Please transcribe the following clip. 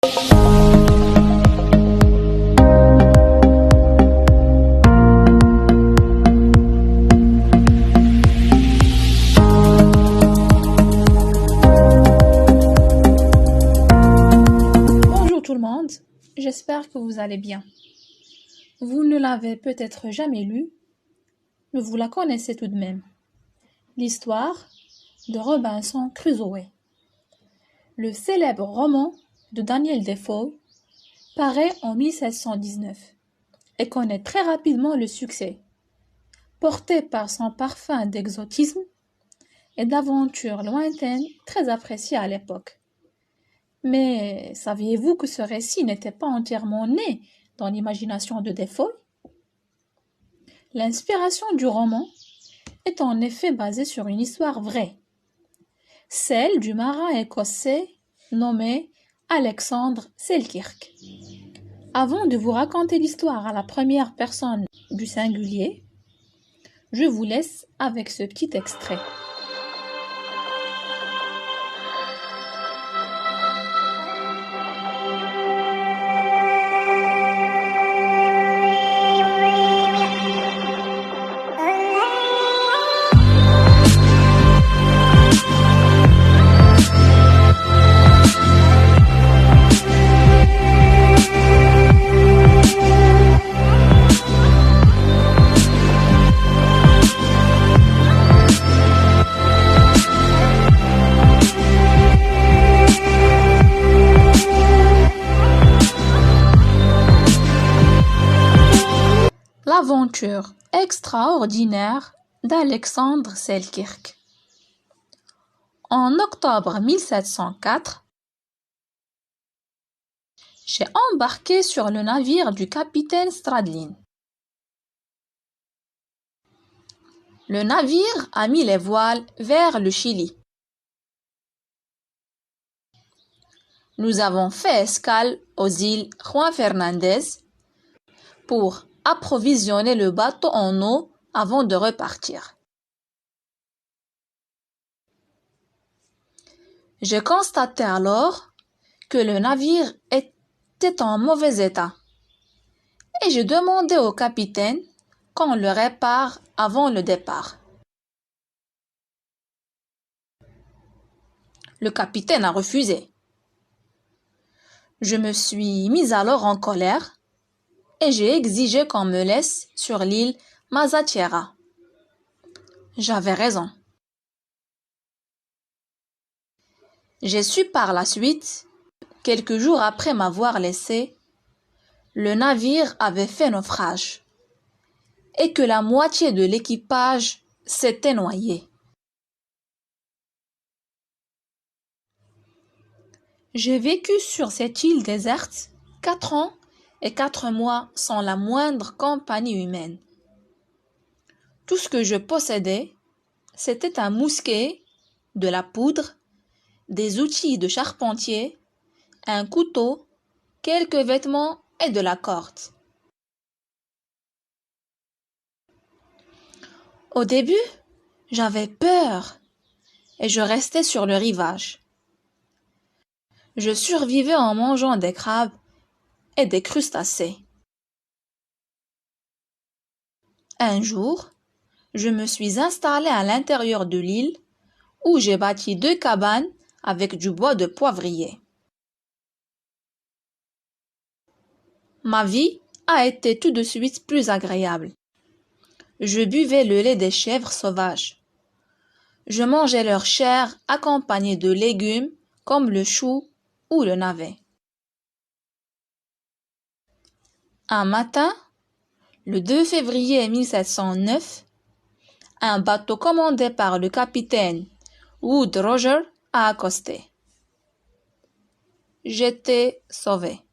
Bonjour tout le monde, j'espère que vous allez bien. Vous ne l'avez peut-être jamais lu, mais vous la connaissez tout de même. L'histoire de Robinson Crusoe. Le célèbre roman de Daniel Defoe paraît en 1719 et connaît très rapidement le succès, porté par son parfum d'exotisme et d'aventures lointaines très appréciées à l'époque. Mais saviez-vous que ce récit n'était pas entièrement né dans l'imagination de Defoe? L'inspiration du roman est en effet basée sur une histoire vraie, celle du marin écossais nommé Alexandre Selkirk. Avant de vous raconter l'histoire à la première personne du singulier, je vous laisse avec ce petit extrait. L'aventure extraordinaire d'Alexandre Selkirk. En octobre 1704, j'ai embarqué sur le navire du capitaine Stradlin. Le navire a mis les voiles vers le Chili. Nous avons fait escale aux îles Juan Fernandez pour approvisionner le bateau en eau avant de repartir. J'ai constaté alors que le navire était en mauvais état et j'ai demandé au capitaine qu'on le répare avant le départ. Le capitaine a refusé. Je me suis mise alors en colère et j'ai exigé qu'on me laisse sur l'île Mazatiera. J'avais raison. J'ai su par la suite, quelques jours après m'avoir laissé, le navire avait fait naufrage et que la moitié de l'équipage s'était noyé. J'ai vécu sur cette île déserte 4 ans et 4 mois sans la moindre compagnie humaine. Tout ce que je possédais, c'était un mousquet, de la poudre, des outils de charpentier, un couteau, quelques vêtements et de la corde. Au début, j'avais peur et je restais sur le rivage. Je survivais en mangeant des crabes et des crustacés. Un jour, je me suis installée à l'intérieur de l'île où j'ai bâti 2 cabanes avec du bois de poivrier. Ma vie a été tout de suite plus agréable. Je buvais le lait des chèvres sauvages. Je mangeais leur chair accompagnée de légumes comme le chou ou le navet. Un matin, le 2 février 1709, un bateau commandé par le capitaine Wood Roger a accosté. J'étais sauvée.